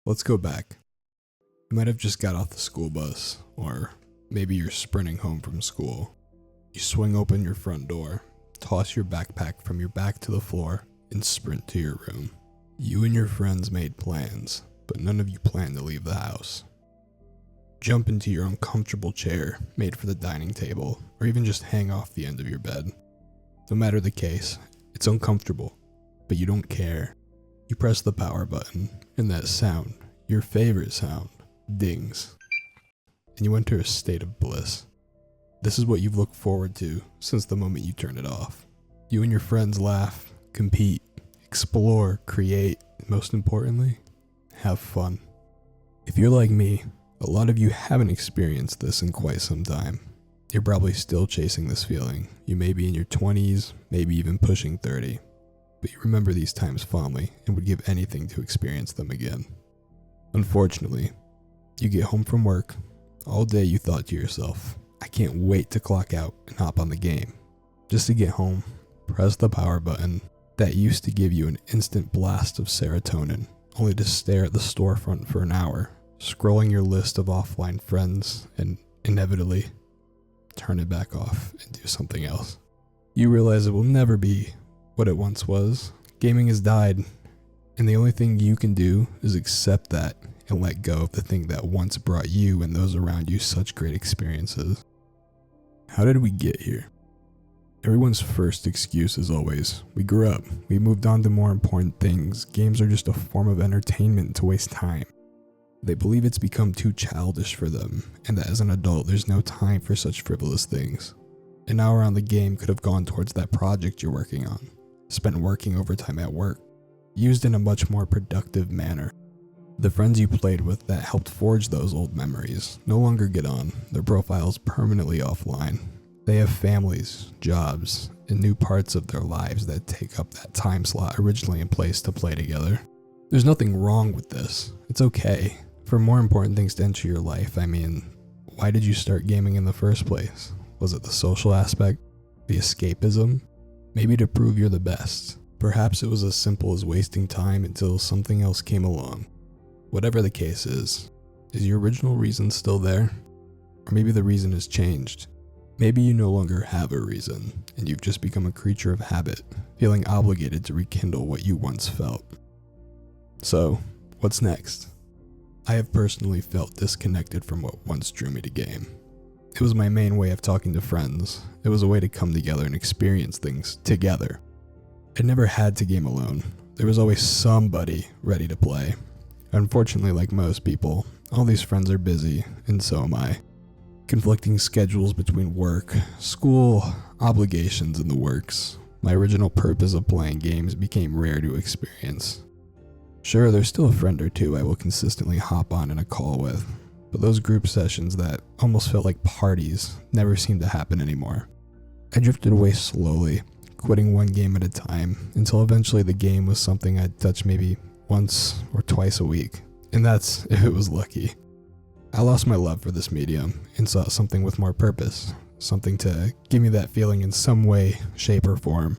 Let's go back. You might have just got off the school bus, or maybe you're sprinting home from school. You swing open your front door, toss your backpack from your back to the floor, and sprint to your room. You and your friends made plans, but none of you plan to leave the house. Jump into your uncomfortable chair made for the dining table, or even just hang off the end of your bed. No matter the case, it's uncomfortable, but you don't care. You press the power button, and that sound, your favorite sound, dings, and you enter a state of bliss. This is what you've looked forward to since the moment you turn it off. You and your friends laugh, compete, explore, create, and most importantly, have fun. If you're like me, a lot of you haven't experienced this in quite some time. You're probably still chasing this feeling. You may be in your 20s, maybe even pushing 30, but you remember these times fondly and would give anything to experience them again. Unfortunately, you get home from work. All day you thought to yourself, I can't wait to clock out and hop on the game. Just to get home, press the power button that used to give you an instant blast of serotonin, only to stare at the storefront for an hour, scrolling your list of offline friends, and inevitably turn it back off and do something else. You realize it will never be what it once was. Gaming has died, and the only thing you can do is accept that and let go of the thing that once brought you and those around you such great experiences. How did we get here? Everyone's first excuse is always, we grew up, we moved on to more important things, games are just a form of entertainment to waste time. They believe it's become too childish for them, and that as an adult there's no time for such frivolous things. An hour on the game could have gone towards that project you're working on, spent working overtime at work, used in a much more productive manner. The friends you played with that helped forge those old memories no longer get on, their profiles permanently offline. They have families, jobs, and new parts of their lives that take up that time slot originally in place to play together. There's nothing wrong with this. It's okay. For more important things to enter your life, why did you start gaming in the first place? Was it the social aspect? The escapism? Maybe to prove you're the best. Perhaps it was as simple as wasting time until something else came along. Whatever the case is your original reason still there? Or maybe the reason has changed. Maybe you no longer have a reason, and you've just become a creature of habit, feeling obligated to rekindle what you once felt. So, what's next? I have personally felt disconnected from what once drew me to game. It was my main way of talking to friends. It was a way to come together and experience things together. I never had to game alone. There was always somebody ready to play. Unfortunately, like most people, all these friends are busy, and so am I. Conflicting schedules between work, school, obligations, and the works. My original purpose of playing games became rare to experience. Sure, there's still a friend or two I will consistently hop on in a call with, but those group sessions that almost felt like parties never seem to happen anymore. I drifted away slowly, quitting one game at a time, until eventually the game was something I'd touch maybe once or twice a week, and that's if it was lucky. I lost my love for this medium and sought something with more purpose, something to give me that feeling in some way, shape, or form.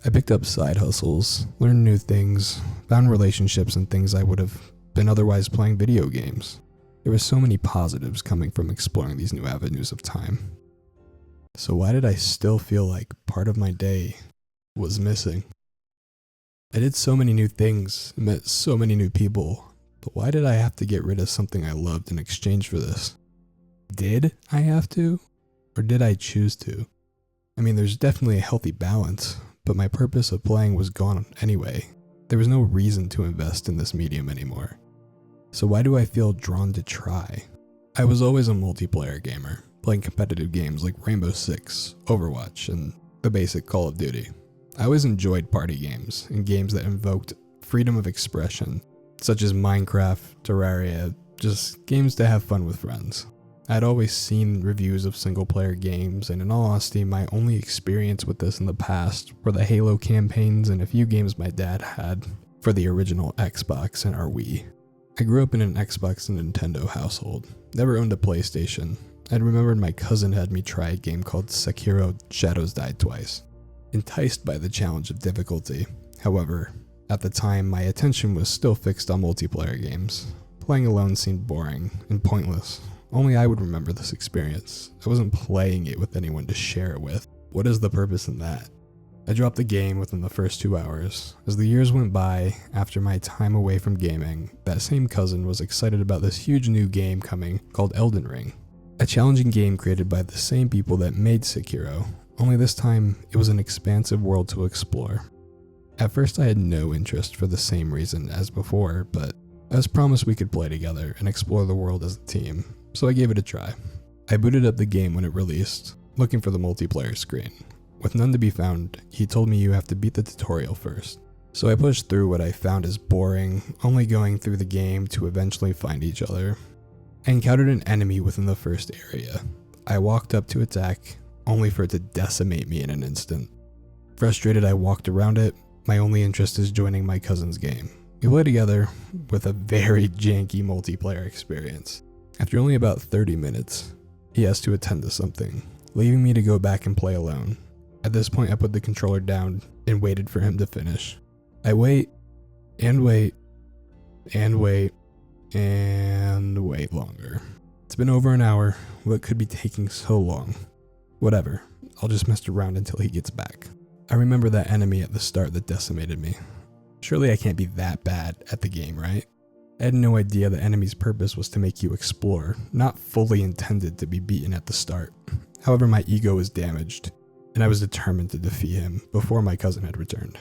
I picked up side hustles, learned new things, found relationships and things I would have been otherwise playing video games. There were so many positives coming from exploring these new avenues of time. So why did I still feel like part of my day was missing? I did so many new things, met so many new people, but why did I have to get rid of something I loved in exchange for this? Did I have to? Or did I choose to? There's definitely a healthy balance, but my purpose of playing was gone anyway. There was no reason to invest in this medium anymore. So why do I feel drawn to try? I was always a multiplayer gamer, playing competitive games like Rainbow Six, Overwatch, and the basic Call of Duty. I always enjoyed party games and games that invoked freedom of expression, such as Minecraft, Terraria, just games to have fun with friends. I'd always seen reviews of single-player games, and in all honesty, my only experience with this in the past were the Halo campaigns and a few games my dad had for the original Xbox and our Wii. I grew up in an Xbox and Nintendo household, never owned a PlayStation. I'd remembered my cousin had me try a game called Sekiro: Shadows Die Twice. Enticed by the challenge of difficulty, however, At the time, my attention was still fixed on multiplayer games. Playing alone seemed boring and pointless. Only I would remember this experience. I wasn't playing it with anyone to share it with. What is the purpose in that? I dropped the game within the first 2 hours. As the years went by, after my time away from gaming, that same cousin was excited about this huge new game coming called Elden Ring. A challenging game created by the same people that made Sekiro, only this time it was an expansive world to explore. At first I had no interest for the same reason as before, but I was promised we could play together and explore the world as a team, so I gave it a try. I booted up the game when it released, looking for the multiplayer screen. With none to be found, he told me you have to beat the tutorial first. So I pushed through what I found as boring, only going through the game to eventually find each other. I encountered an enemy within the first area. I walked up to attack, only for it to decimate me in an instant. Frustrated, I walked around it. My only interest is joining my cousin's game. We play together with a very janky multiplayer experience. After only about 30 minutes, he has to attend to something, leaving me to go back and play alone. At this point, I put the controller down and waited for him to finish. I wait, and wait, and wait, and wait longer. It's been over an hour. What could be taking so long? Whatever, I'll just mess around until he gets back. I remember that enemy at the start that decimated me. Surely I can't be that bad at the game, right? I had no idea the enemy's purpose was to make you explore, not fully intended to be beaten at the start. However, my ego was damaged, and I was determined to defeat him before my cousin had returned.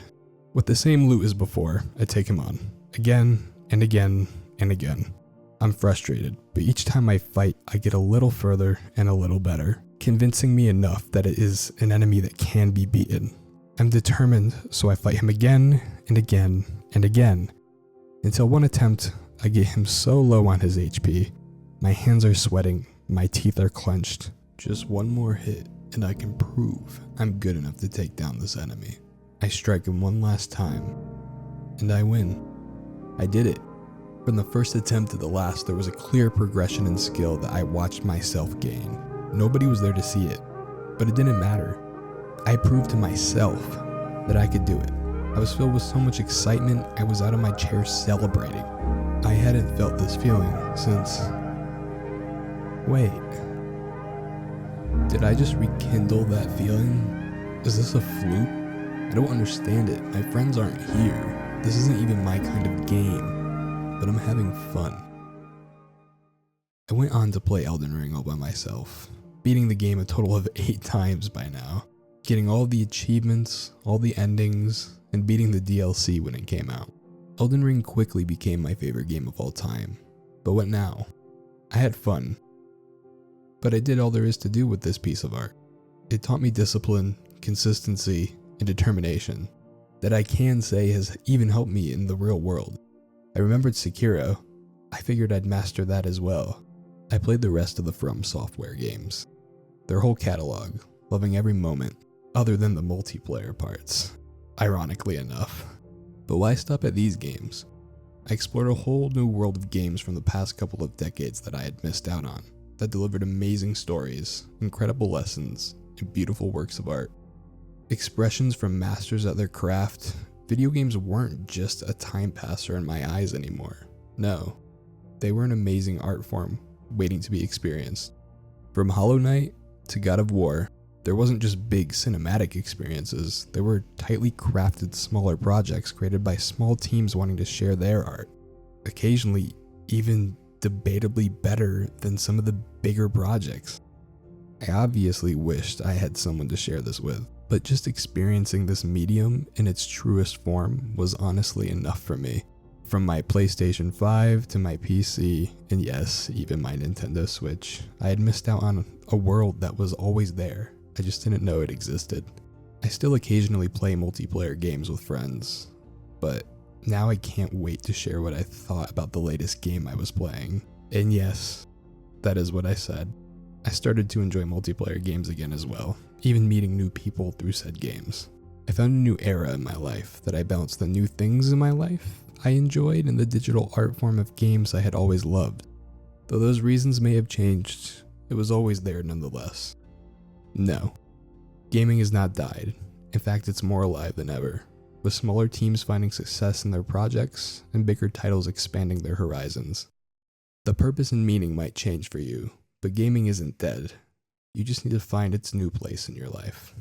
With the same loot as before, I take him on, again and again and again. I'm frustrated, but each time I fight, I get a little further and a little better, convincing me enough that it is an enemy that can be beaten. I'm determined, so I fight him again and again and again, until one attempt, I get him so low on his HP, my hands are sweating, my teeth are clenched. Just one more hit, and I can prove I'm good enough to take down this enemy. I strike him one last time, and I win. I did it. From the first attempt to the last, there was a clear progression in skill that I watched myself gain. Nobody was there to see it, but it didn't matter. I proved to myself that I could do it. I was filled with so much excitement, I was out of my chair celebrating. I hadn't felt this feeling since... Wait. Did I just rekindle that feeling? Is this a fluke? I don't understand it. My friends aren't here. This isn't even my kind of game, but I'm having fun. I went on to play Elden Ring all by myself, beating the game a total of 8 times by now, getting all the achievements, all the endings, and beating the DLC when it came out. Elden Ring quickly became my favorite game of all time. But what now? I had fun, but I did all there is to do with this piece of art. It taught me discipline, consistency, and determination that I can say has even helped me in the real world. I remembered Sekiro. I figured I'd master that as well. I played the rest of the From Software games, their whole catalog, loving every moment, other than the multiplayer parts, ironically enough. But why stop at these games? I explored a whole new world of games from the past couple of decades that I had missed out on, that delivered amazing stories, incredible lessons, and beautiful works of art. Expressions from masters at their craft. Video games weren't just a time passer in my eyes anymore. No, they were an amazing art form waiting to be experienced. From Hollow Knight to God of War, there wasn't just big cinematic experiences, there were tightly crafted smaller projects created by small teams wanting to share their art. Occasionally, even debatably better than some of the bigger projects. I obviously wished I had someone to share this with, but just experiencing this medium in its truest form was honestly enough for me. From my PlayStation 5 to my PC, and yes, even my Nintendo Switch, I had missed out on a world that was always there. I just didn't know it existed. I still occasionally play multiplayer games with friends, but now I can't wait to share what I thought about the latest game I was playing. And yes, that is what I said. I started to enjoy multiplayer games again as well, even meeting new people through said games. I found a new era in my life that I balanced the new things in my life I enjoyed and the digital art form of games I had always loved. Though those reasons may have changed, it was always there nonetheless. No, gaming has not died. In fact, it's more alive than ever, with smaller teams finding success in their projects and bigger titles expanding their horizons. The purpose and meaning might change for you, but gaming isn't dead. You just need to find its new place in your life.